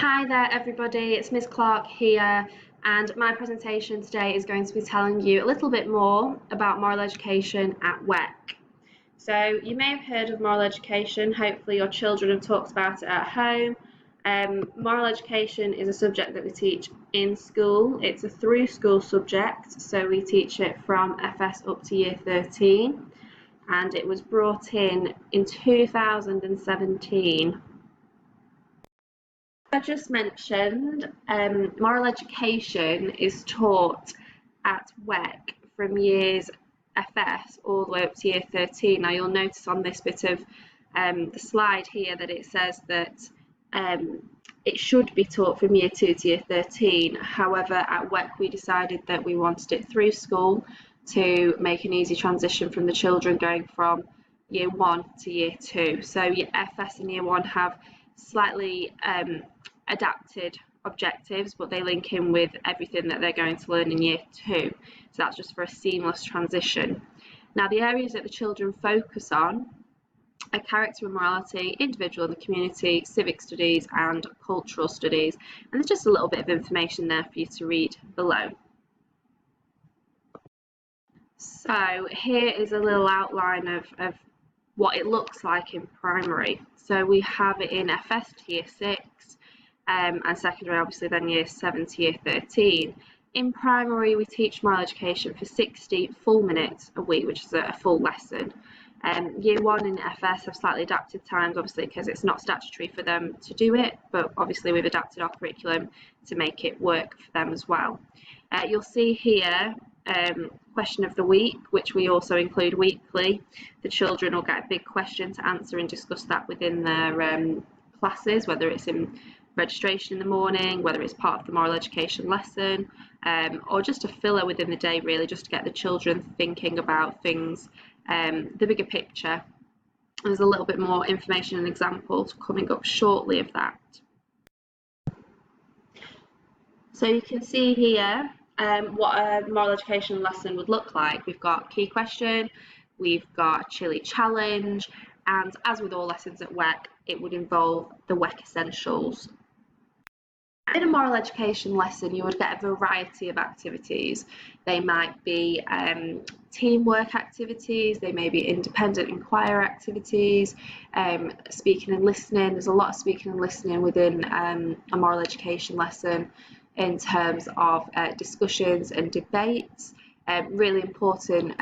Hi there everybody, it's Ms Clark here, and my presentation today is going to be telling you a little bit more about moral education at WEC. So you may have heard of moral education, hopefully your children have talked about it at home. Moral education is a subject that we teach in school. It's a through school subject, so we teach it from FS up to year 13, and it was brought in 2017. I just mentioned moral education is taught at WEC from years FS all the way up to year 13. Now you'll notice on this bit of the slide here that it says that it should be taught from year 2 to year 13. However, at WEC we decided that we wanted it through school to make an easy transition from the children going from year 1 to year 2. So your FS and year 1 have slightly adapted objectives, but they link in with everything that they're going to learn in year 2. So that's just for a seamless transition. Now the areas that the children focus on are character and morality, individual and the community, civic studies and cultural studies. And there's just a little bit of information there for you to read below. So here is a little outline of what it looks like in primary. So we have it in FS to year 6, and secondary obviously then year 7 to year 13. In primary we teach moral education for 60 full minutes a week, which is a full lesson. Year 1 in FS have slightly adapted times, obviously because it's not statutory for them to do it, but obviously we've adapted our curriculum to make it work for them as well. You'll see here question of the week, which we also include weekly. The children will get a big question to answer and discuss that within their classes, whether it's in registration in the morning, whether it's part of the moral education lesson, or just a filler within the day really, just to get the children thinking about things, the bigger picture. There's a little bit more information and examples coming up shortly of that. So you can see here what a moral education lesson would look like. We've got key question, we've got chili challenge, and as with all lessons at WEC, it would involve the WEC essentials. In a moral education lesson, you would get a variety of activities. They might be teamwork activities, they may be independent inquiry activities, speaking and listening. There's a lot of speaking and listening within a moral education lesson in terms of discussions and debates. Really important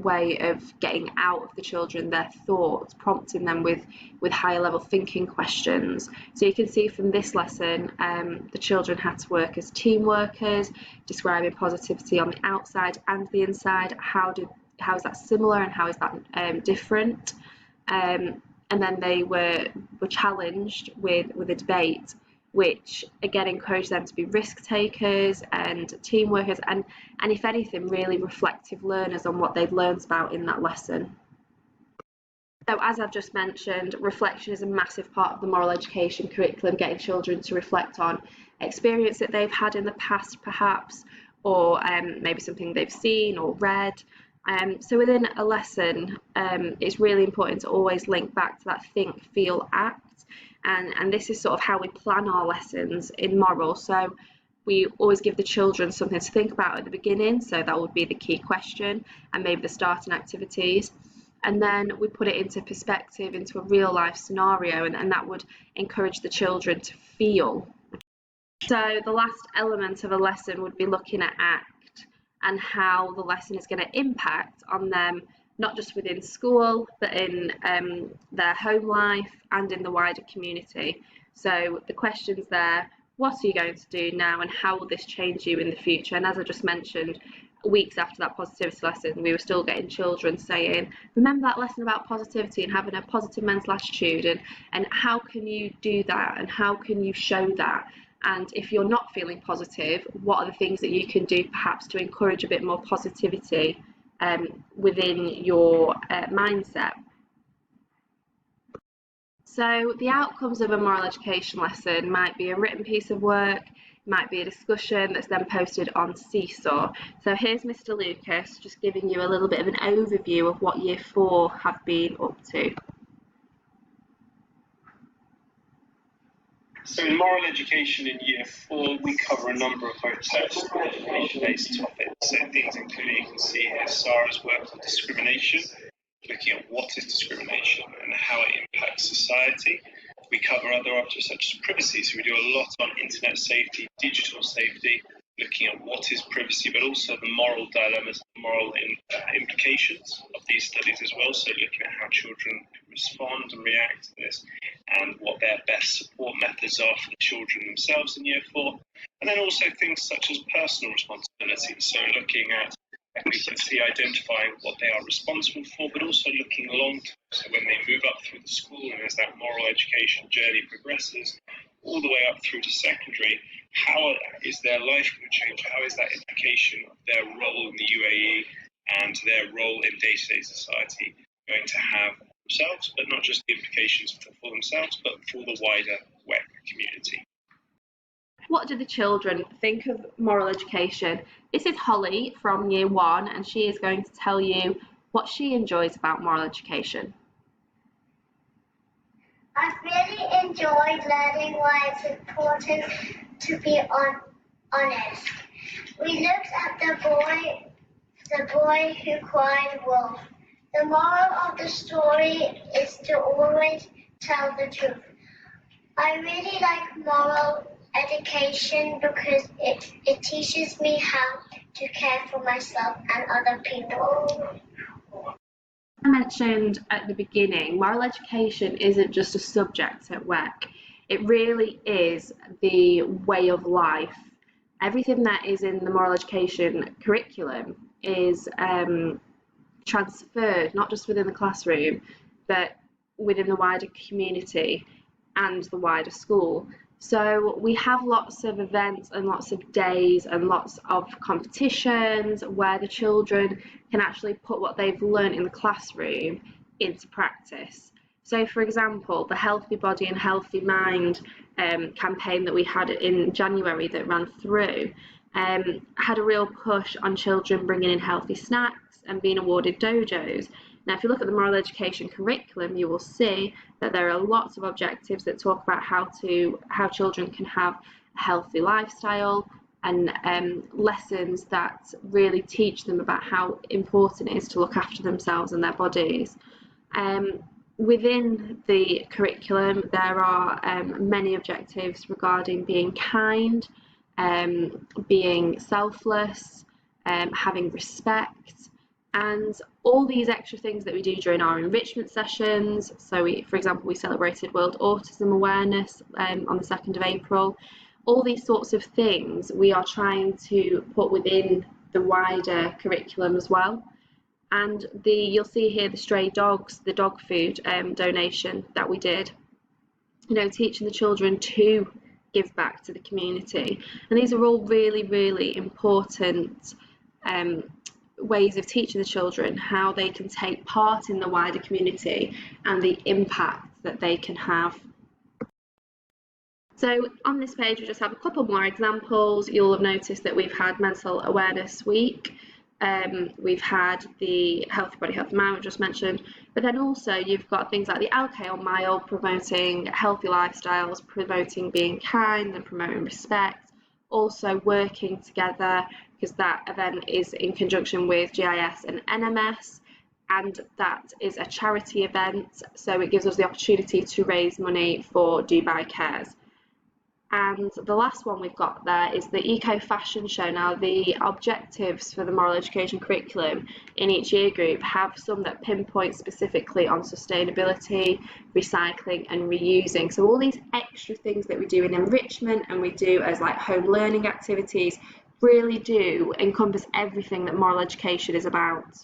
way of getting out of the children their thoughts, prompting them with higher level thinking questions. So you can see from this lesson the children had to work as team workers, describing positivity on the outside and the inside. How is that similar and how is that different? And then they were challenged with a debate, which again encouraged them to be risk takers and team workers, and if anything really reflective learners on what they've learned about in that lesson. So as I've just mentioned, reflection is a massive part of the moral education curriculum, getting children to reflect on experience that they've had in the past perhaps, or maybe something they've seen or read. So within a lesson, it's really important to always link back to that think, feel, act. And this is sort of how we plan our lessons in moral. So we always give the children something to think about at the beginning, so that would be the key question and maybe the starting activities. And then we put it into perspective, into a real life scenario, and that would encourage the children to feel. So the last element of a lesson would be looking at ACT and how the lesson is going to impact on them, not just within school, but in their home life and in the wider community. So the questions there, what are you going to do now and how will this change you in the future? And as I just mentioned, weeks after that positivity lesson, we were still getting children saying, remember that lesson about positivity and having a positive mental attitude, and how can you do that and how can you show that? And if you're not feeling positive, what are the things that you can do perhaps to encourage a bit more positivity within your mindset? So the outcomes of a moral education lesson might be a written piece of work, might be a discussion that's then posted on Seesaw. So here's Mr. Lucas just giving you a little bit of an overview of what year 4 have been up to. So in moral education in Year 4, we cover a number of both text and education-based topics. So things including, you can see here, Sarah's work on discrimination, looking at what is discrimination and how it impacts society. We cover other objects such as privacy, so we do a lot on internet safety, digital safety, looking at what is privacy, but also the moral dilemmas, the moral implications of these studies as well. So looking at how children respond and react to this and what their best support methods are for the children themselves in Year 4. And then also things such as personal responsibility. So looking at, we can see, identifying what they are responsible for, but also looking long term. So when they move up through the school and as that moral education journey progresses, all the way up through to secondary, how is their life going to change? How is that implication of their role in the UAE and their role in day-to-day society going to have themselves, but not just the implications for themselves, but for the wider WEC community? What do the children think of moral education? This is Holly from Year 1, and she is going to tell you what she enjoys about moral education. I've really enjoyed learning why it's important to be honest. We looked at the boy who cried wolf. The moral of the story is to always tell the truth. I really like moral education because it teaches me how to care for myself and other people. I mentioned at the beginning, moral education isn't just a subject at WEC. It really is the way of life. Everything that is in the moral education curriculum is transferred, not just within the classroom, but within the wider community and the wider school. So we have lots of events and lots of days and lots of competitions where the children can actually put what they've learned in the classroom into practice. So for example, the Healthy Body and Healthy Mind campaign that we had in January that ran through had a real push on children bringing in healthy snacks and being awarded dojos. Now, if you look at the moral education curriculum, you will see that there are lots of objectives that talk about how children can have a healthy lifestyle and lessons that really teach them about how important it is to look after themselves and their bodies. Within the curriculum, there are many objectives regarding being kind, being selfless, having respect, and all these extra things that we do during our enrichment sessions. So for example, we celebrated World Autism Awareness on the 2nd of April. All these sorts of things we are trying to put within the wider curriculum as well. And you'll see here the stray dogs, the dog food donation that we did, teaching the children to give back to the community. And these are all really, really important ways of teaching the children how they can take part in the wider community and the impact that they can have. So on this page we just have a couple more examples. You'll have noticed that we've had Mental Awareness Week, we've had the Healthy Body, Healthy Mind we just mentioned, but then also you've got things like the Al-Khail Mile promoting healthy lifestyles, promoting being kind and promoting respect, also working together because that event is in conjunction with GIS and NMS, and that is a charity event, so it gives us the opportunity to raise money for Dubai Cares. And the last one we've got there is the Eco Fashion Show. Now, the objectives for the moral education curriculum in each year group have some that pinpoint specifically on sustainability, recycling and reusing. So all these extra things that we do in enrichment and we do as like home learning activities really do encompass everything that moral education is about.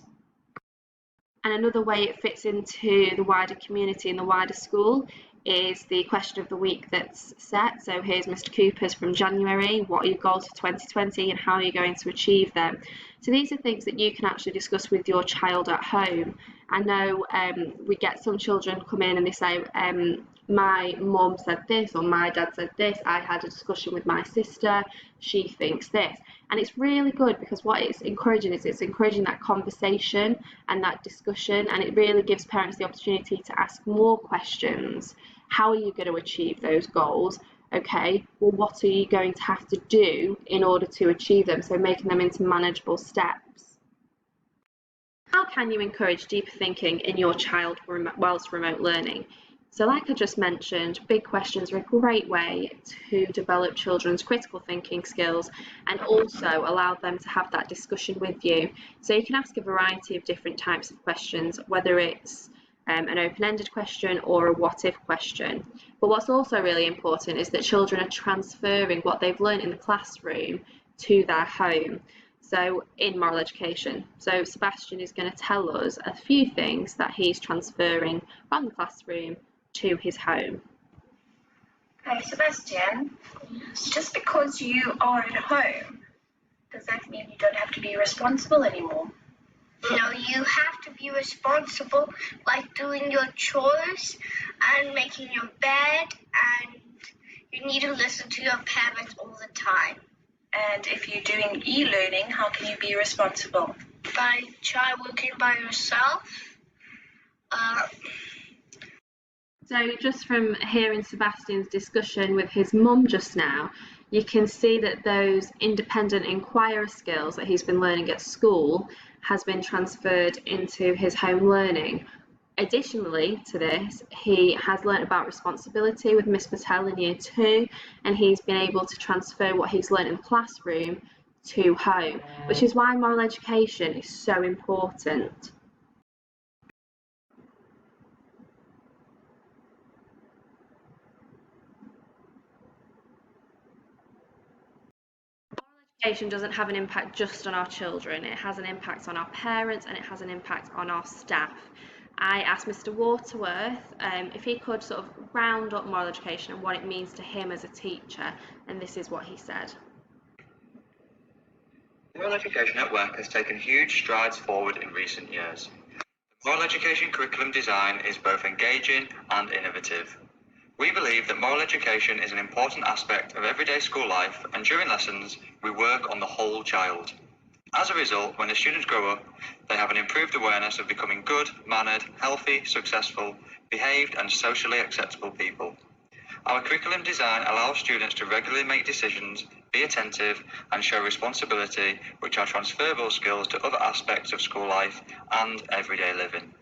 And another way it fits into the wider community and the wider school is the question of the week that's set. So here's Mr. Cooper's from January. What are your goals for 2020 and how are you going to achieve them? So these are things that you can actually discuss with your child at home. I know we get some children come in and they say, my mum said this or my dad said this, I had a discussion with my sister, she thinks this. And it's really good because what it's encouraging is it's encouraging that conversation and that discussion, and it really gives parents the opportunity to ask more questions. How are you going to achieve those goals? Okay, well, what are you going to have to do in order to achieve them? So making them into manageable steps. How can you encourage deeper thinking in your child whilst remote learning? So like I just mentioned, big questions are a great way to develop children's critical thinking skills and also allow them to have that discussion with you. So you can ask a variety of different types of questions, whether it's an open-ended question or a what-if question. But what's also really important is that children are transferring what they've learned in the classroom to their home. So in moral education. So Sebastian is going to tell us a few things that he's transferring from the classroom to his home. Hey Sebastian, just because you are at home, does that mean you don't have to be responsible anymore? No, you have to be responsible, like doing your chores and making your bed, and you need to listen to your parents all the time. And if you're doing e-learning, how can you be responsible? By try working by yourself. So just from hearing Sebastian's discussion with his mum just now, you can see that those independent inquirer skills that he's been learning at school has been transferred into his home learning. Additionally to this, he has learnt about responsibility with Miss Patel in Year 2, and he's been able to transfer what he's learnt in the classroom to home, which is why moral education is so important. Education doesn't have an impact just on our children, it has an impact on our parents and it has an impact on our staff. I asked Mr. Waterworth if he could sort of round up moral education and what it means to him as a teacher, and this is what he said. Moral education at work has taken huge strides forward in recent years. The moral education curriculum design is both engaging and innovative. We believe that moral education is an important aspect of everyday school life, and during lessons, we work on the whole child. As a result, when the students grow up, they have an improved awareness of becoming good, mannered, healthy, successful, behaved, and socially acceptable people. Our curriculum design allows students to regularly make decisions, be attentive, and show responsibility, which are transferable skills to other aspects of school life and everyday living.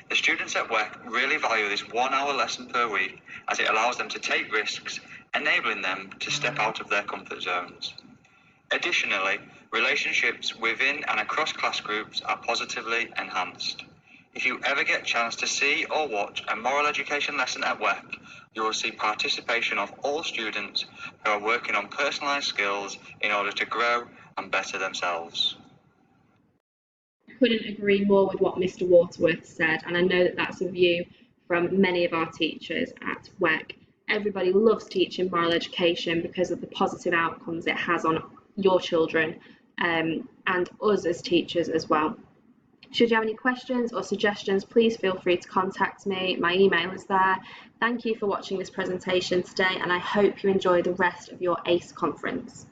The students at WEC really value this 1 hour lesson per week, as it allows them to take risks, enabling them to step out of their comfort zones. Additionally, relationships within and across class groups are positively enhanced. If you ever get a chance to see or watch a moral education lesson at WEC, you will see participation of all students who are working on personalised skills in order to grow and better themselves. Couldn't agree more with what Mr. Waterworth said, and I know that that's a view from many of our teachers at WEC. Everybody loves teaching moral education because of the positive outcomes it has on your children and us as teachers as well. Should you have any questions or suggestions, please feel free to contact me. My email is there. Thank you for watching this presentation today, and I hope you enjoy the rest of your ACE conference.